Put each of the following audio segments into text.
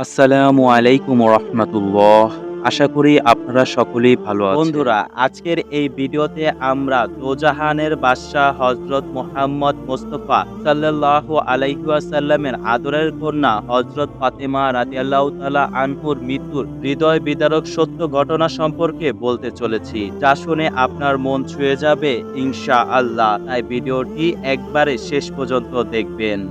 আসসালামু আলাইকুম রহমতুল্লাহ। আশা করি আপনারা সকলেই ভালো আছেন। বন্ধুরা, আজকের এই ভিডিওতে আমরা দোজাহানের বাদশাহ হযরত মুহাম্মদ মুস্তাফা সাল্লাল্লাহু আলাইহি ওয়াসাল্লামের আদরের কন্যা হযরত ফাতেমা রাদিয়াল্লাহু তাআলা আনহুর মৃত্যুর হৃদয় বিদারক সত্য ঘটনা সম্পর্কে বলতে চলেছি, যা শুনে আপনার মন ছুঁয়ে যাবে ইনশাআল্লাহ। তাই ভিডিওটি একবারে শেষ পর্যন্ত দেখবেন।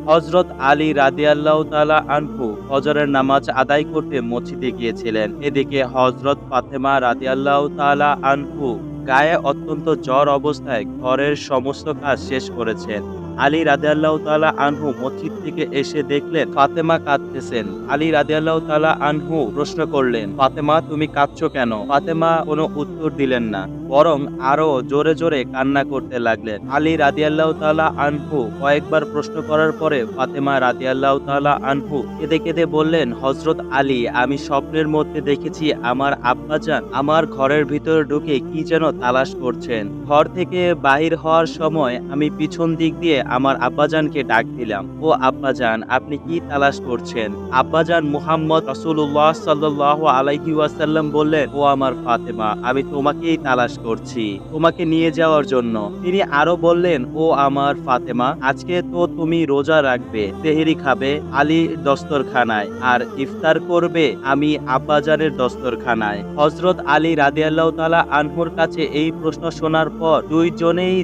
হযরত আলী রাদিয়াল্লাহু তাআলা আনহু ফজরের নামাজ আদায় করতে মসজিদে গিয়েছিলেন। এদিকে হযরত ফাতেমা রাদিয়াল্লাহু তাআলা আনহু গায়ে অত্যন্ত জ্বর অবস্থায় ঘরের সমস্ত কাজ শেষ করেছেন। আলী রাদিয়াল্লাহু তাআলা আনহু মসজিদ থেকে এসে দেখলেন ফাতেমা কাঁদতেছেন। আলী রাদিয়াল্লাহু তাআলা আনহু প্রশ্ন করলেন, ফাতেমা, তুমি কাঁদছো কেন? ফাতেমা কোনো উত্তর দিলেন না, বরং আরো জোরে জোরে কান্না করতে লাগলেন। আলী রাদিয়াল্লাহু তাআলা আনহু কয়েকবার প্রশ্ন করার পরে ফাতেমা রাদিয়াল্লাহু তাআলা আনহু কেঁদে কেঁদে বললেন, হযরত আলী, আমি স্বপ্নের মধ্যে দেখেছি আমার আব্বাজান আমার ঘরের ভিতরে ঢুকে কি যেন তালাশ করছেন। ঘর থেকে বাহির হওয়ার সময় আমি পিছন দিক দিয়ে আমার আব্বাজানকে ডাক দিলাম, ও আব্বাজান, আপনি কি তালাশ করছেন? আব্বাজান মুহাম্মদ রাসূলুল্লাহ সাল্লাল্লাহু আলাইহি ওয়াসাল্লাম বললেন, ও আমার ফাতেমা, আমি তোমাকেই তালাশ করছি, তোমাকে নিয়ে যাওয়ার জন্য। তিনি আরো বললেন, ও আমার ফাতেমা, আজকে তো তুমি রোজা রাখবে, সেহরি খাবে আলীর দস্তরখানায়, আর ইফতার করবে আমি আব্বাজানের দস্তরখানায়। হযরত আলী রাদিয়াল্লাহু তাআলা আনহুর কাছে এই প্রশ্ন শোনার পর দুইজনেই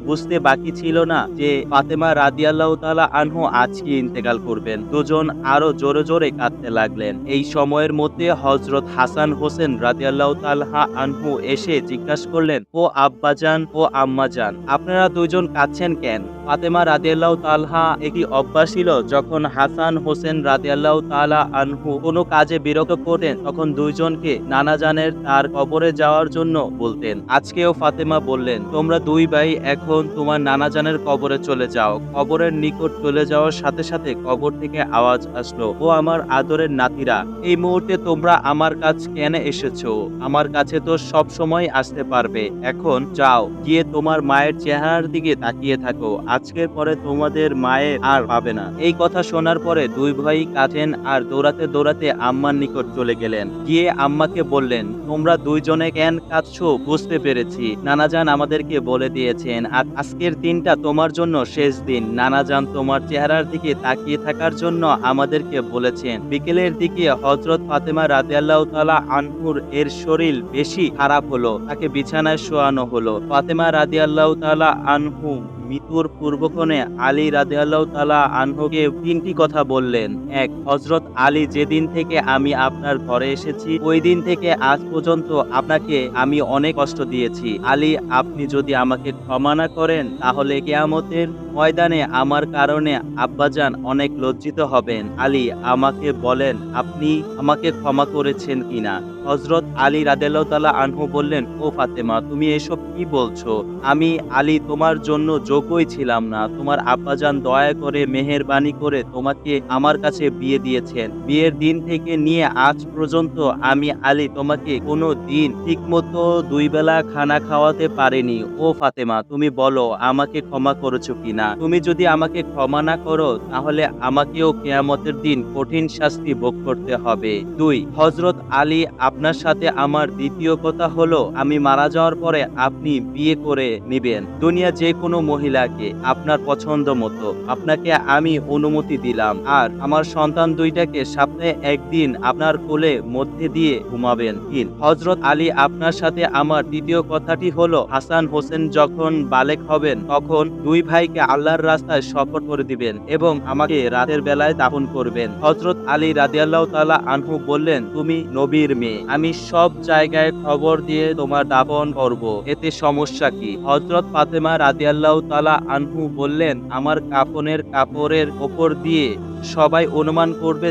বুঝতে বাকি ছিল না যে ফাতেমা রাদিয়াল্লাহু তাআলা আনহু আজকে ইন্তেকাল করবেন। দুজন আরো জোরে জোরে কাঁদতে লাগলেন। এই সময়ের মধ্যে হযরত হাসান হোসেন রাদিয়াল্লাহু তাআলা আনহু এসে জিজ্ঞাসা করলেন, ও আব্বাজান ও আম্মাজান, আপনারা দুইজন কাঁদছেন কেন? ফাতেমা রাদিয়াল্লাহু তাআলা একটি অভ্যাস ছিল, যখন হাসান হোসেন রাদিয়াল্লাহু তাআলা আনহু কোনো কাজে বিরক্ত করতেন তখন দুইজনকে নানাজানের তার কবরে যাওয়ার জন্য বলতেন। আজকেও ফাতেমা বললেন, তোমরা দুই ভাই এখন তোমার নানাজানের কবরে চলে যাও। কবরের নিকট চলে যাওয়ার সাথে সাথে কবর থেকে আওয়াজ আসলো, ও আমার আদরের নাতিরা, এই মুহূর্তে তোমরা আমার কাছে কেন এসেছো? আমার কাছে তো সব সময় আসতে পারবে। এখন যাও, গিয়ে তোমার মায়ের চেহারার দিকে তাকিয়ে থাকো, আজকের পরে তোমাদের মায়ের আর পাবে না। এই কথা শোনার পরে দুই ভাই কাঁদেন আর দৌড়াতে দৌড়াতে আম্মার নিকট চলে গেলেন। গিয়ে আম্মাকে বললেন, তোমরা দুইজনে কেন কাঁদছো বুঝতে পেরেছি। নানাজান আমাদেরকে বলে দিয়েছেন আর আজকের দিনটা তোমার জন্য শেষ দিন। নানাজান তোমার চেহারার দিকে তাকিয়ে থাকার জন্য আমাদেরকে বলেছেন। বিকেলের দিকে হযরত ফাতেমা রাদিয়াল্লাহু তাআলা আনহুর এর শরীর বেশি খারাপ হলো, তাকে বিছানায় শোয়ানো হলো। ফাতেমা রাদিয়াল্লাহু তাআলা আনহু মৃত্যুর পূর্বক্ষণে আলী রাদিয়াল্লাহু তাআলা আনহুকে তিনটি কথা বললেন। এক, হযরত আলী, যেদিন থেকে আমি আপনার ঘরে এসেছি ওই দিন থেকে আজ পর্যন্ত আপনাকে আমি অনেক কষ্ট দিয়েছি। আলী, আপনি যদি আমাকে ক্ষমা না করেন তাহলে কিয়ামতের ময়দানে আমার কারণে আব্বাজান অনেক লজ্জিত হবেন। আলী, আমাকে বলেন আপনি আমাকে ক্ষমা করেছেন কিনা। হযরত আলী রাদিয়াল্লাহু তাআলা আনহু বললেন, ও ফাতেমা, তুমি এসব কি বলছো? আমি আলী তোমার জন্য যোগ্যই ছিলাম না। তোমার আব্বাজান দয়া করে মেহেরবানি করে তোমাকে আমার কাছে বিয়ে দিয়েছেন। বিয়ের দিন থেকে নিয়ে আজ পর্যন্ত আমি আলী তোমাকে কোনো দিন ঠিকমতো দুই বেলা খানা খাওয়াতে পারিনি। ও ফাতেমা, তুমি বলো আমাকে ক্ষমা করেছো কিনা? তুমি যদি আমাকে ক্ষমা না করো তাহলে আমাকেও কিয়ামতের দিন কঠিন শাস্তি ভোগ করতে হবে। দুই, হযরত আলী, আপনার সাথে আমার দ্বিতীয় কথা হলো, আমি মারা যাওয়ার পরে আপনি বিয়ে করে নিবেন দুনিয়া যে কোনো মহিলাকে আপনার পছন্দ মতো। আপনাকে আমি অনুমতি দিলাম। আর আমার সন্তান দুইটাকে সপ্তাহে একদিন আপনার কোলে মধ্যে দিয়ে ঘুমাবেন। তিন, হযরত আলী, আপনার সাথে আমার তৃতীয় কথাটি হলো, হাসান হোসেন যখন বালেক হবেন তখন দুই ভাইকে আল্লাহর রাস্তায় শপথ করে দিবেন এবং আমাকে রাতের বেলায় দাফন করবেন। হযরত আলী রাদিয়াল্লাহু তাআলা আনহু বললেন, তুমি নবীর মেয়ে, আমি সব জায়গায় খবর দিয়ে তোমার দাফন করব, এতে সমস্যা কি? হযরত ফাতেমা রাদিয়াল্লাহু তাআলা আনহু বললেন, আমার কাফনের কাপড়ের ওপর দিয়ে সবাই অনুমান করবে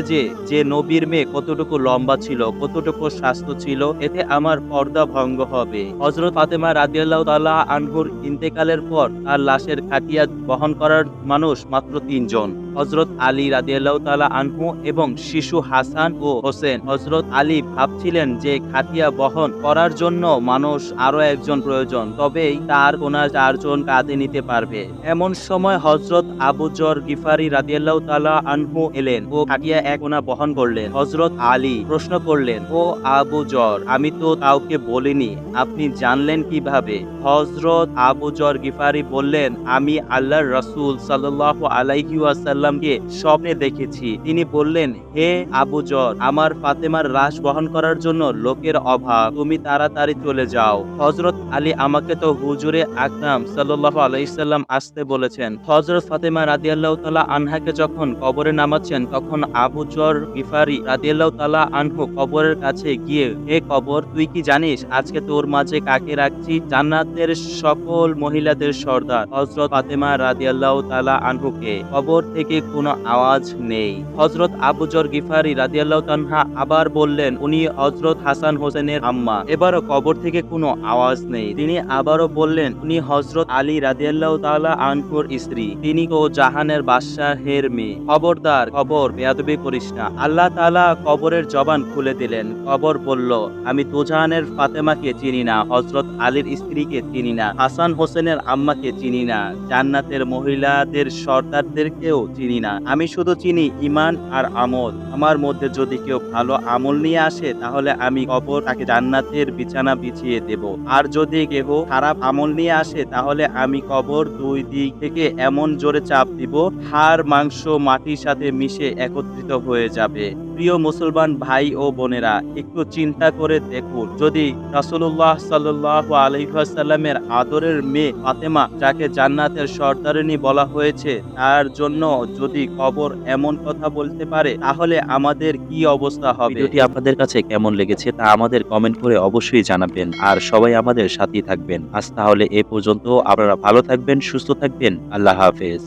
যে নবীর মেয়ে কতটুকু লম্বা ছিল, কতটুকু স্বাস্থ্য ছিল, এতে আমার পর্দা ভঙ্গ হবে। হযরত ফাতেমা রাদিয়াল্লাহু তাআলা আনহুর ইন্তেকালের পর তার লাশের খাটিয়া বহন করার মানুষ মাত্র 3 জন, হযরত আলী রাদিয়াল্লাহু তাআলা আনহু এবং শিশু হাসান ও হোসেন। হযরত আলী ভাবছিলেন যে খাটিয়া বহন করার জন্য মানুষ আরো একজন প্রয়োজন, তবেই তার কোনা 4 জন কাঁধে নিতে পারবে। এমন সময় হযরত আবু যর গিফারি রাদিয়াল্লাহু তাআলা আনহু এলেন ও খাটিয়া এক কোনা বহন করলেন। হযরত আলী প্রশ্ন করলেন, ও আবু যর, আমি তো কাউকে বলিনি, আপনি জানলেন কিভাবে? হযরত আবু যর গিফারি বললেন, আমি আল্লাহর রাসূল সাল্লাল্লাহু আলাইহি ওয়াসাল্লামকে স্বপ্নে দেখেছি। তিনি বললেন, হে আবু যর, আমার ফাতেমার লাশ বহন করার জন্য লোকের অভাব, তুমি তাড়াতাড়ি চলে যাও। হযরত আলী আমাকে তো হুজুরে আকরাম সাল্লাল্লাহু আলাইহি সাল্লাম আসতে বলেছেন। হযরত ফাতেমা রাদিয়াল্লাহু তাআলা আনহাকে যখন কবরে নামাচ্ছেন, তখন আবু যর গিফারি রাদিয়াল্লাহু তাআলা আনহু কবরের কাছে গিয়ে, হে কবর, তুই কি জানিস আজকে তোর মাঝে কাকে রাখছি? জান্নাতের সকল মহিলাদের সর্দার হযরত ফাতেমা রাদিয়াল্লাহু তাআলা আনহুকে। কবর থেকে কোনো আওয়াজ নেই। হযরত আবু যর গিফারি রাদিয়াল্লাহু তাআলা আবার বললেন, উনি হযরত হাসান হোসেনের আম্মা। এবারও কবর থেকে কোনো আওয়াজ নেই। তিনি আবারও বললেন, উনি হযরত আলী রাদিয়াল্লাহু তাআলা আনহুর স্ত্রী, তিনি তো জাহানের বাদশাহের মেয়ে। খবরদার, কবর, বেয়াদবি করিস না। আল্লাহ তাআলা কবরের জবান খুলে দিলেন। কবর বলল, আমি দোজাহানের ফাতেমাকে চিনি না, হযরত আলীর স্ত্রীকে চিনি না, হাসান হোসেনের আম্মাকে চিনি না, জান্নাতের মহিলাদের সর্দারদেরকেও চিনি না। আমি শুধু চিনি ঈমান আর আমল। আমার মধ্যে যদি কেউ ভালো আমল নিয়ে আসে, তাহলে আমি কবর তাকে জান্নাতের বিছানা বিছিয়ে দেব। আর যদি কেহ খারাপ আমল নিয়ে আসে, তাহলে আমি কবর 2 দিক থেকে এমন জোরে চাপ দিব, হাড় মাংস মাটির সাথে মিশে একত্রিত হয়ে যাবে। প্রিয় মুসলমান ভাই ও বোনেরা, একটু চিন্তা করে দেখুন, যদি রাসূলুল্লাহ সাল্লাল্লাহু আলাইহি ওয়াসাল্লামের আদরের মেয়ে ফাতেমা, যাকে জান্নাতের সর্দারিনী বলা হয়েছে, তার জন্য যদি কবর এমন কথা বলতে পারে, তাহলে আমাদের কি অবস্থা হবে? ভিডিওটি আপনাদের কাছে কেমন লেগেছে তা আমাদের কমেন্ট করে অবশ্যই জানাবেন, আর সবাই আমাদের সাথেই থাকবেন। আজ তাহলে এ পর্যন্ত। আপনারা ভালো থাকবেন, সুস্থ থাকবেন। আল্লাহ হাফেজ।